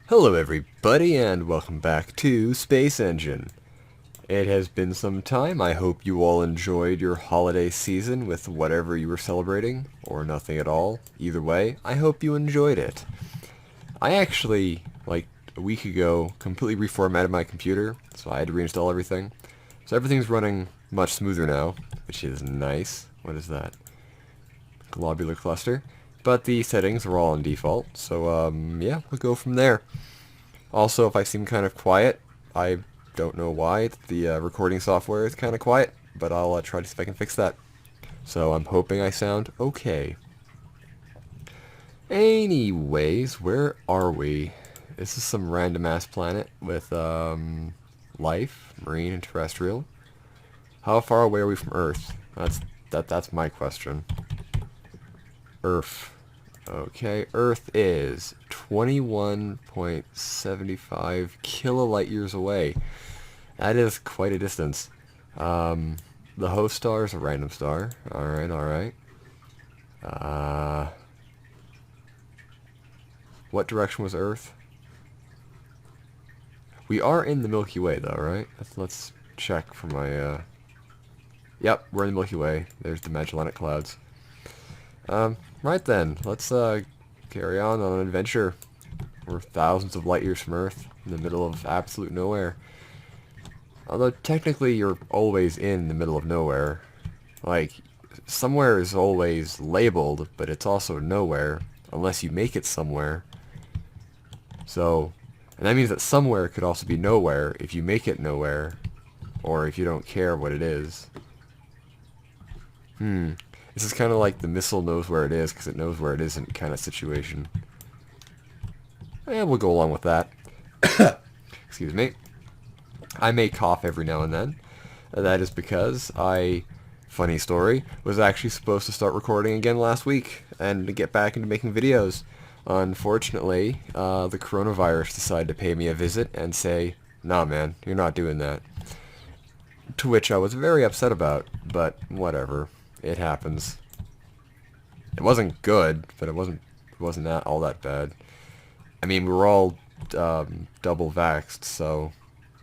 Hello everybody and welcome back to Space Engine. It has been some time. I hope you all enjoyed your holiday season with whatever you were celebrating, or nothing at all. Either way, I hope you enjoyed it. I actually, like a week ago, completely reformatted my computer, so I had to reinstall everything. So everything's running much smoother now, which is nice. What is that? Globular cluster. But the settings are all on default, so yeah, we'll go from there. Also, if I seem kind of quiet, I don't know why. The recording software is kind of quiet, but I'll try to see if I can fix that. So I'm hoping I sound okay. Anyways, where are we? This is some random ass planet with life, marine and terrestrial. How far away are we from Earth? That's my question. Earth. Okay, Earth is 21.75 kilolight years away. That is quite a distance. The host star is a random star. Alright, alright. Uh, what direction was Earth? We are in the Milky Way, though, right? Let's check for my, Yep, we're in the Milky Way. There's the Magellanic Clouds. Right then, let's carry on an adventure. We're thousands of light years from Earth, in the middle of absolute nowhere. Although technically you're always in the middle of nowhere. Like, somewhere is always labeled, but it's also nowhere, unless you make it somewhere. So, and that means that somewhere could also be nowhere if you make it nowhere, or if you don't care what it is. This is kind of like the missile knows where it is because it knows where it isn't kind of situation. And we'll go along with that. Excuse me. I may cough every now and then. That is because funny story, was actually supposed to start recording again last week and to get back into making videos. Unfortunately, the coronavirus decided to pay me a visit and say, "Nah, man, you're not doing that." To which I was very upset about, but whatever. It happens. It wasn't good, but it wasn't that all that bad. I mean, we were all double vaxxed, so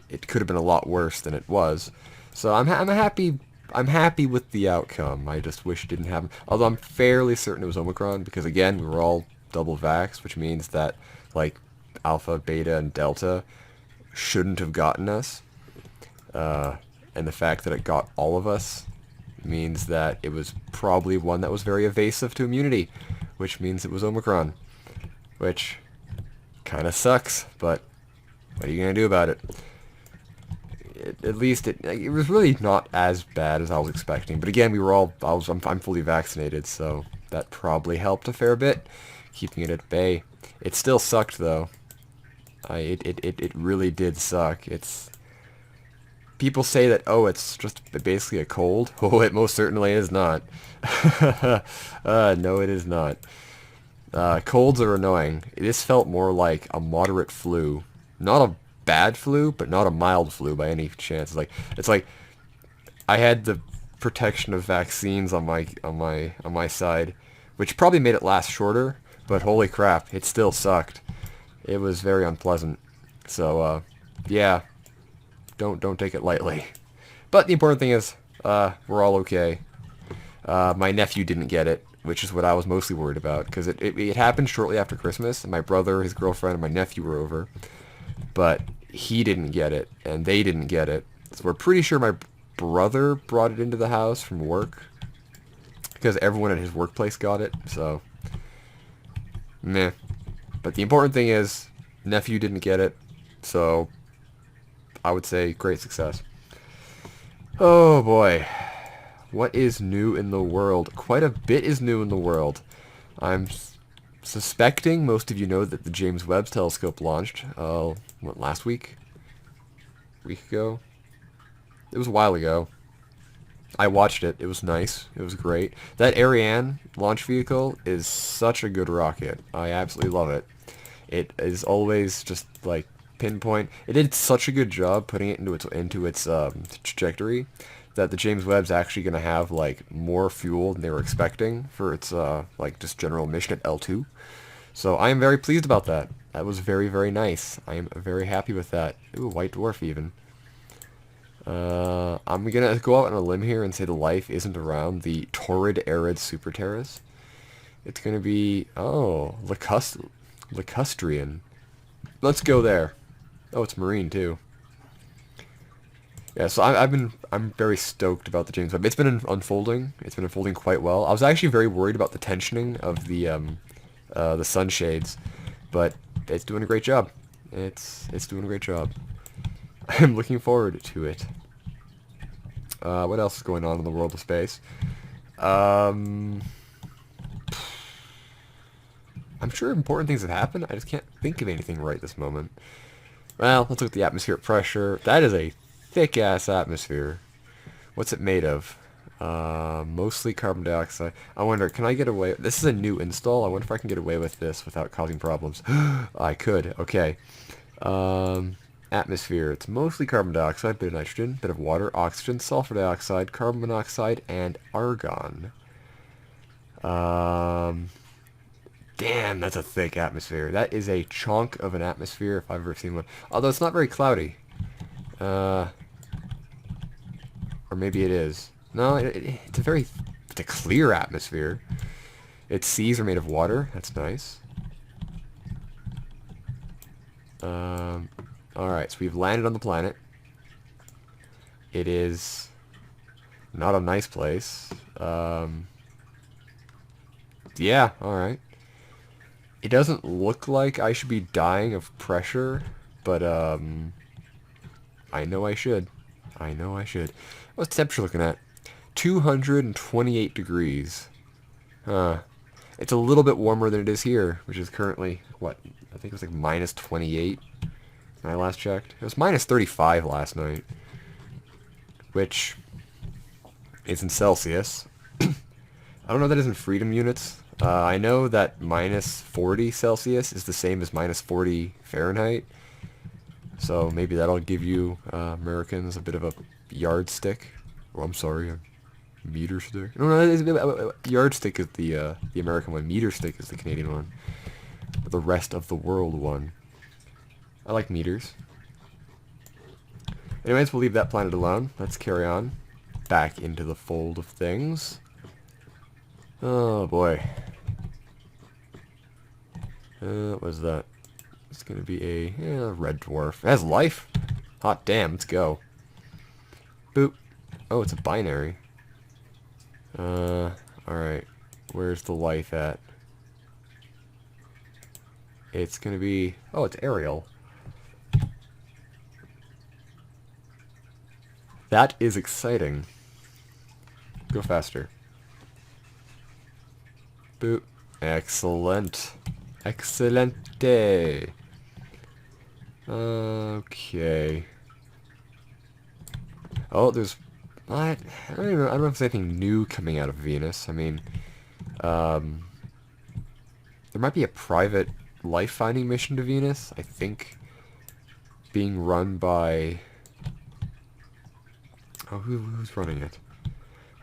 it could have been a lot worse than it was. So I'm happy. I'm happy with the outcome. I just wish it didn't happen. Although I'm fairly certain it was Omicron because again, we were all double vaxxed, which means that like Alpha, Beta, and Delta shouldn't have gotten us. And the fact that it got all of us means that it was probably one that was very evasive to immunity, which means it was Omicron, which kind of sucks, but what are you going to do about it? At least it was really not as bad as I was expecting, but again, I'm fully vaccinated, so that probably helped a fair bit, keeping it at bay. It still sucked, though. It really did suck. People say that, oh, it's just basically a cold. Oh, it most certainly is not. No, it is not. Colds are annoying. This felt more like a moderate flu. Not a bad flu, but not a mild flu by any chance. It's like I had the protection of vaccines on my side, which probably made it last shorter, but holy crap, it still sucked. It was very unpleasant. So, yeah, don't take it lightly. But the important thing is, we're all okay. My nephew didn't get it, which is what I was mostly worried about, because it happened shortly after Christmas, and my brother, his girlfriend, and my nephew were over, but he didn't get it, and they didn't get it. So we're pretty sure my brother brought it into the house from work, because everyone at his workplace got it, so, meh. But the important thing is, nephew didn't get it, so I would say great success. Oh boy. What is new in the world? Quite a bit is new in the world. I'm suspecting most of you know that the James Webb Telescope launched, last week? A week ago? It was a while ago. I watched it. It was nice. It was great. That Ariane launch vehicle is such a good rocket. I absolutely love it. It is always just like pinpoint. It did such a good job putting it into its trajectory that the James Webb's actually going to have like more fuel than they were expecting for its like just general mission at L2. So I am very pleased about that. That was very, very nice. I am very happy with that. Ooh, white dwarf even. I'm gonna go out on a limb here and say the life isn't around the torrid arid super terrace. It's gonna be, oh, Lacustrian. Let's go there. Oh, it's marine too. Yeah, so I'm very stoked about the James Webb. It's been unfolding. It's been unfolding quite well. I was actually very worried about the tensioning of the sunshades, but it's doing a great job. It's doing a great job. I'm looking forward to it. What else is going on in the world of space? I'm sure important things have happened. I just can't think of anything right this moment. Well, let's look at the atmospheric pressure. That is a thick-ass atmosphere. What's it made of? Mostly carbon dioxide. I wonder, can I get away... This is a new install. I wonder if I can get away with this without causing problems. I could. Okay. Atmosphere. It's mostly carbon dioxide, bit of nitrogen, bit of water, oxygen, sulfur dioxide, carbon monoxide, and argon. Damn, that's a thick atmosphere. That is a chunk of an atmosphere if I've ever seen one. Although it's not very cloudy. Or maybe it is. No, it's it's a clear atmosphere. Its seas are made of water. That's nice. Alright, so we've landed on the planet. It is not a nice place. Yeah, alright. It doesn't look like I should be dying of pressure, but, I know I should. I know I should. What's the temperature looking at? 228 degrees. Huh. It's a little bit warmer than it is here, which is currently, what, I think it was like minus 28 when I last checked. It was minus 35 last night, which is in Celsius. I don't know what that is in freedom units. I know that minus 40 Celsius is the same as minus 40 Fahrenheit. So maybe that'll give you Americans a bit of a yardstick. Oh, I'm sorry, a meter stick. No, yardstick is the American one. Meter stick is the Canadian one. The rest of the world one. I like meters. Anyways, we'll leave that planet alone. Let's carry on back into the fold of things. Oh boy. What was that? It's gonna be a red dwarf. It has life. Hot damn, let's go. Boop. Oh, it's a binary. Alright. Where's the life at? It's gonna be... Oh, it's Ariel. That is exciting. Go faster. Boop. Excellent. Excelente. Okay. Oh, there's... I don't even know. I don't know if there's anything new coming out of Venus. I mean, there might be a private life-finding mission to Venus, I think, being run by... Oh, who's running it?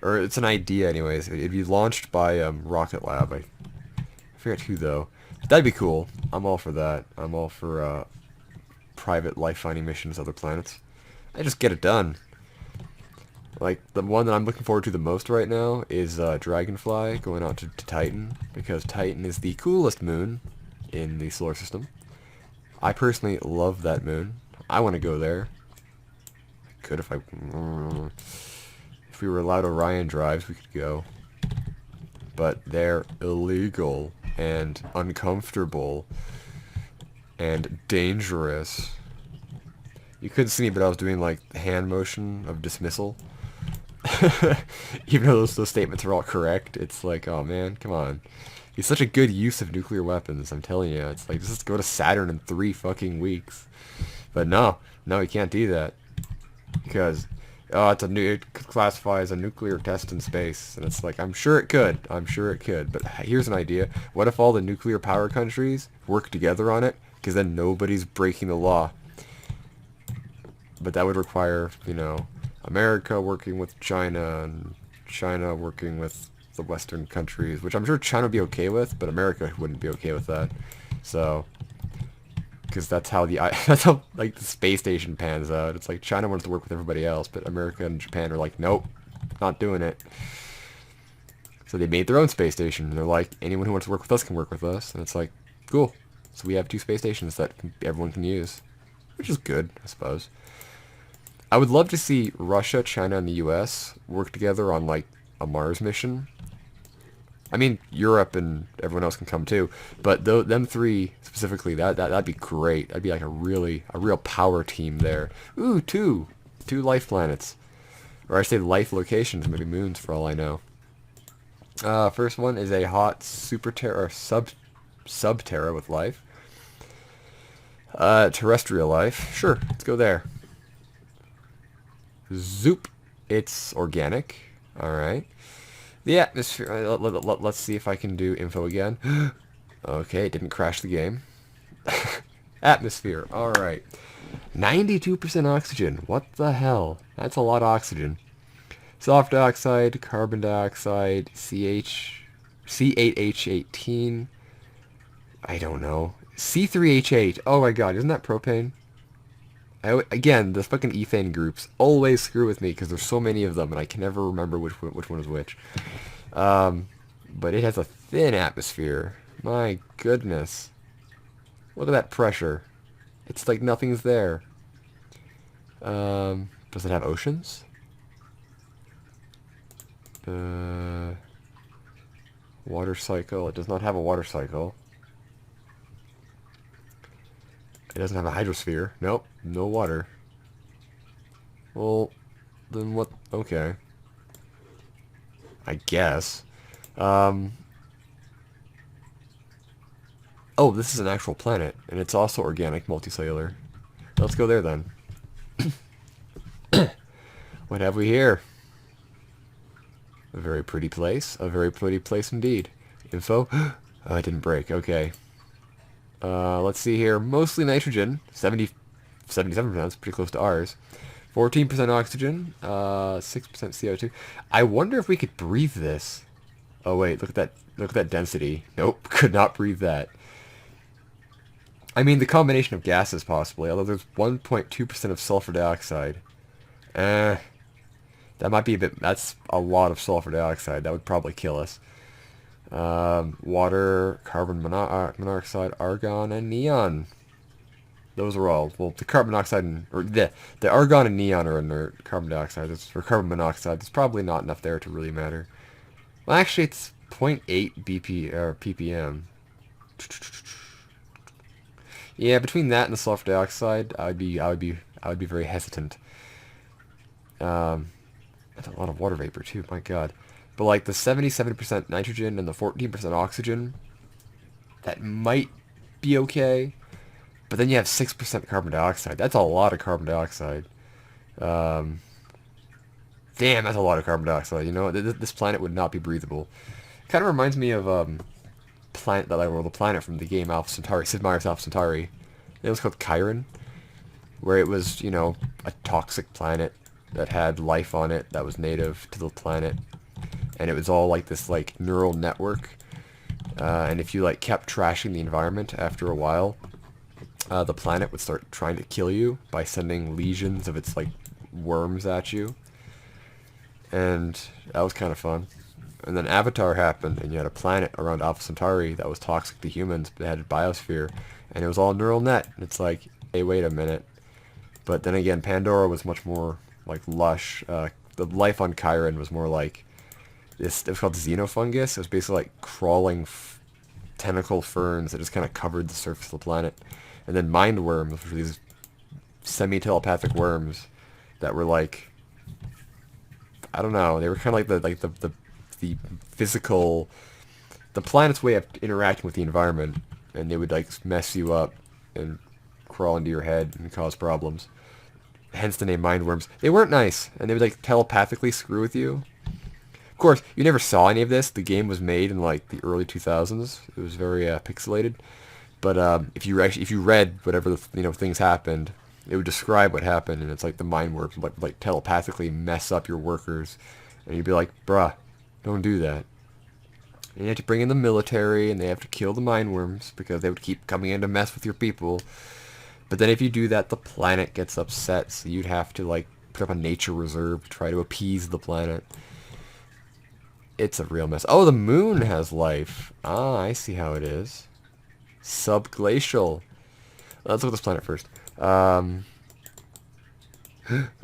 Or it's an idea, anyways. It'd be launched by Rocket Lab. I forget who, though. That'd be cool. I'm all for that. I'm all for private life-finding missions to other planets. I just get it done. Like, the one that I'm looking forward to the most right now is Dragonfly going out to Titan, because Titan is the coolest moon in the solar system. I personally love that moon. I want to go there. I could if we were allowed Orion drives, we could go. But they're illegal and uncomfortable and dangerous. You couldn't see me, but I was doing like the hand motion of dismissal. Even though those statements are all correct, it's like, oh man, come on. It's such a good use of nuclear weapons, I'm telling you. It's like, just go to Saturn in 3 fucking weeks. But no, you can't do that. Because, oh, it could classify as a nuclear test in space. And it's like, I'm sure it could. But here's an idea. What if all the nuclear power countries work together on it? Because then nobody's breaking the law. But that would require, you know, America working with China and China working with the Western countries, which I'm sure China would be okay with, but America wouldn't be okay with that. So, because that's how that's how like the space station pans out. It's like China wants to work with everybody else, but America and Japan are like, nope, not doing it. So they made their own space station. And they're like, anyone who wants to work with us can work with us. And it's like, cool. So we have two space stations that everyone can use, which is good, I suppose. I would love to see Russia, China, and the U.S. work together on like a Mars mission. I mean, Europe and everyone else can come too, but them three specifically, that'd be great. That'd be like a real power team there. Ooh, two life planets, or I say life locations, maybe moons for all I know. First one is a hot super Terra or sub Terra with life. Terrestrial life. Sure, let's go there. Zoop. It's organic. All right. The atmosphere. Let's see if I can do info again. Okay, it didn't crash the game. Atmosphere. All right. 92% oxygen. What the hell? That's a lot of oxygen. Sulfur dioxide, carbon dioxide, C8H18. I don't know. C3H8. Oh my god, isn't that propane? Again, the fucking ethane groups always screw with me because there's so many of them and I can never remember which one is which. But it has a thin atmosphere. My goodness. Look at that pressure. It's like nothing's there. Does it have oceans? Water cycle. It does not have a water cycle. It doesn't have a hydrosphere. Nope. No water. Well, then what? Okay. I guess. Oh, this is an actual planet, and it's also organic, multicellular. Let's go there then. What have we here? A very pretty place. A very pretty place indeed. Info. Oh, it didn't break. Okay. Let's see here. Mostly nitrogen. 77%. That's pretty close to ours. 14% oxygen. 6% CO2. I wonder if we could breathe this. Oh wait, look at that. Look at that density. Nope, could not breathe that. I mean, the combination of gases possibly. Although there's 1.2% of sulfur dioxide. That might be a bit. That's a lot of sulfur dioxide. That would probably kill us. Water, carbon monoxide, argon, and neon. Those are all. Well, the carbon monoxide or the argon and neon are inert. Carbon dioxide or carbon monoxide. There's probably not enough there to really matter. Well, actually, it's 0.8 BP or ppm. Yeah, between that and the sulfur dioxide, I would be very hesitant. That's a lot of water vapor too. My God. But like the 77% nitrogen and the 14% oxygen, that might be okay. But then you have 6% carbon dioxide. That's a lot of carbon dioxide. Damn, that's a lot of carbon dioxide. You know, this planet would not be breathable. Kind of reminds me of the planet from the game Alpha Centauri, Sid Meier's Alpha Centauri. It was called Chiron, where it was, you know, a toxic planet that had life on it that was native to the planet, and it was all like this like neural network. And if you like kept trashing the environment, after a while, the planet would start trying to kill you by sending legions of its like worms at you. And that was kind of fun. And then Avatar happened, and you had a planet around Alpha Centauri that was toxic to humans, but it had a biosphere, and it was all neural net. And it's like, hey, wait a minute. But then again, Pandora was much more like lush. The life on Chiron was more like this. It was called xenofungus. It was basically like crawling tentacle ferns that just kind of covered the surface of the planet. And then mind worms, which were these semi-telepathic worms that were like, I don't know. They were kind of like the physical, the planet's way of interacting with the environment, and they would like mess you up and crawl into your head and cause problems. Hence the name mind worms. They weren't nice, and they would like telepathically screw with you. Of course, you never saw any of this. The game was made in like the early 2000s. It was very pixelated. But if you read whatever the, things happened, it would describe what happened, and it's like the mind worms would like telepathically mess up your workers, and you'd be like, bruh, don't do that. And you have to bring in the military, and they have to kill the mind worms because they would keep coming in to mess with your people. But then if you do that, the planet gets upset, so you'd have to, like, put up a nature reserve to try to appease the planet. It's a real mess. Oh, the moon has life. Ah, I see how it is. Subglacial. Let's look at this planet first.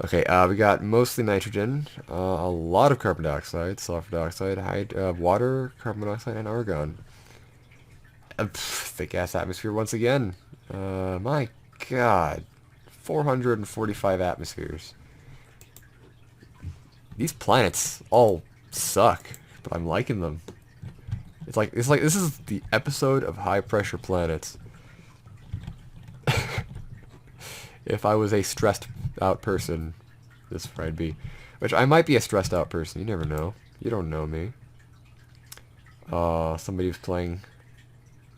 Okay, we got mostly nitrogen, a lot of carbon dioxide, sulfur dioxide, water, carbon monoxide, and argon. Thick ass atmosphere once again. My god. 445 atmospheres. These planets all suck, but I'm liking them. It's like this is the episode of High Pressure Planets. If I was a stressed out person, this is where I'd be. Which I might be a stressed out person, you never know. You don't know me. Somebody was playing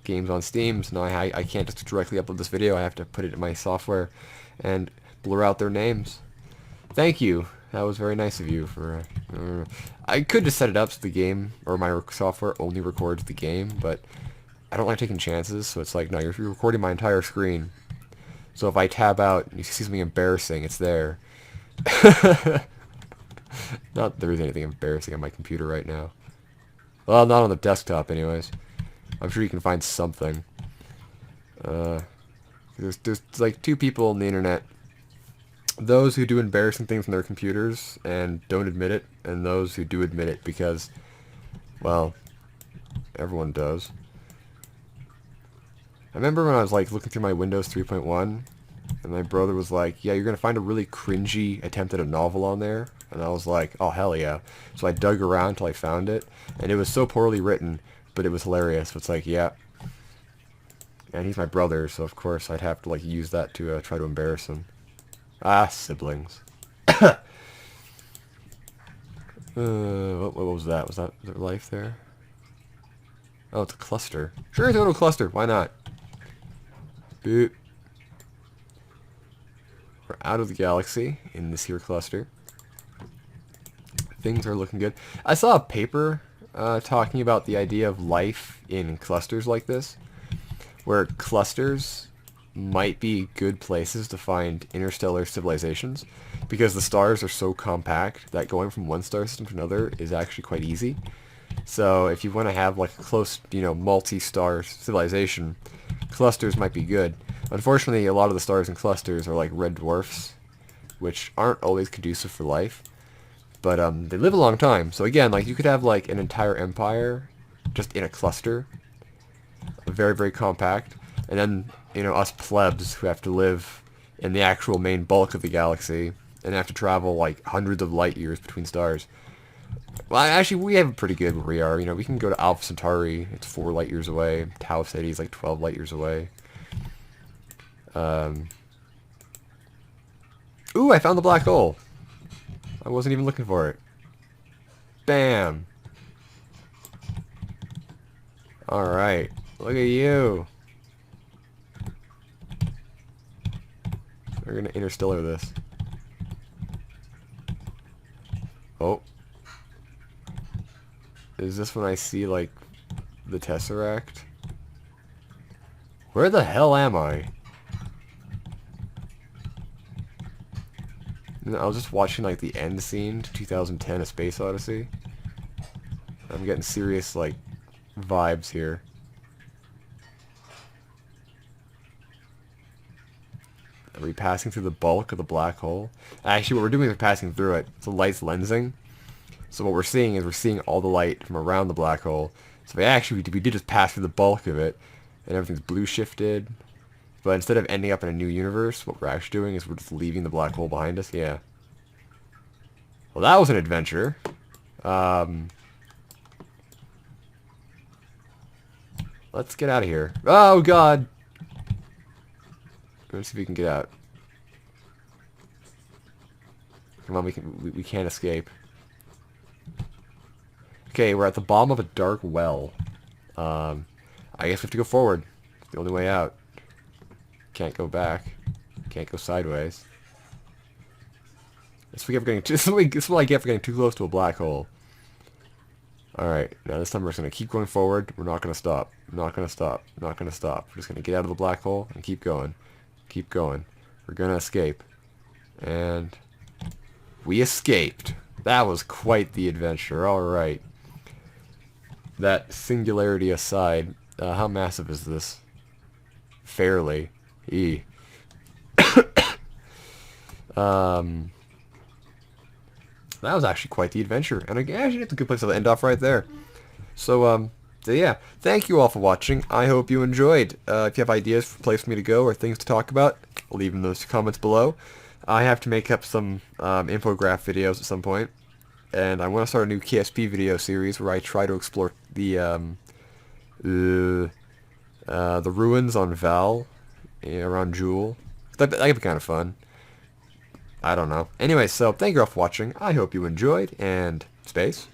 games on Steam, so now I can't just directly upload this video, I have to put it in my software and blur out their names. Thank you. That was very nice of you for... I could just set it up so the game, or my software, only records the game, but I don't like taking chances, so it's like, no, you're recording my entire screen. So if I tab out and you see something embarrassing, it's there. Not that there is anything embarrassing on my computer right now. Well, not on the desktop anyways. I'm sure you can find something. There's like two people on the internet. Those who do embarrassing things on their computers and don't admit it, and those who do admit it because, well, everyone does. I remember when I was like looking through my Windows 3.1 and my brother was like, yeah, you're going to find a really cringy attempt at a novel on there. And I was like, oh, hell yeah. So I dug around till I found it. And it was so poorly written, but it was hilarious. So it's like, yeah. And he's my brother, so of course I'd have to like use that to try to embarrass him. Ah, siblings. What was that? Was there life there? Oh, it's a cluster. Sure, it's a little cluster. Why not? Boop. We're out of the galaxy in this here cluster. Things are looking good. I saw a paper talking about the idea of life in clusters like this, where clusters might be good places to find interstellar civilizations, because the stars are so compact that going from one star system to another is actually quite easy. So if you want to have like a close, multi-star civilization, clusters might be good. Unfortunately, a lot of the stars in clusters are like red dwarfs, which aren't always conducive for life. But they live a long time. So again, like you could have like an entire empire just in a cluster, very, very compact, and then us plebs who have to live in the actual main bulk of the galaxy and have to travel like hundreds of light years between stars. Well, actually, we have it pretty good where we are. We can go to Alpha Centauri. It's 4 light years away. Tau Ceti is like 12 light years away. Ooh, I found the black hole. I wasn't even looking for it. Bam. Alright. Look at you. We're gonna interstellar this. Oh. Is this when I see, like, the Tesseract? Where the hell am I? I was just watching, like, the end scene to 2010 A Space Odyssey. I'm getting serious, like, vibes here. Are we passing through the bulk of the black hole? Actually, what we're doing is we're passing through it. So light's lensing. So what we're seeing is we're seeing all the light from around the black hole. So we did just pass through the bulk of it, and everything's blue shifted. But instead of ending up in a new universe, what we're actually doing is we're just leaving the black hole behind us. Yeah. Well, that was an adventure. Let's get out of here. Oh, God. Let's see if we can get out. Come on, we can't escape. Okay, we're at the bottom of a dark well. I guess we have to go forward. It's the only way out. Can't go back. Can't go sideways. This is what I get for getting too close to a black hole. Alright, now this time we're just going to keep going forward. We're not going to stop. We're not going to stop. We're not going to stop. We're just going to get out of the black hole and keep going. Keep going. We're gonna escape. And we escaped. That was quite the adventure. Alright. That singularity aside, how massive is this? Fairly. E. That was actually quite the adventure. And again, actually, it's a good place to end off right there. So yeah, thank you all for watching. I hope you enjoyed. If you have ideas for a place for me to go or things to talk about, leave them in those comments below. I have to make up some infograph videos at some point, and I want to start a new KSP video series where I try to explore the ruins on Val, around Jewel. That could be kind of fun. I don't know. Anyway, so thank you all for watching. I hope you enjoyed, and space.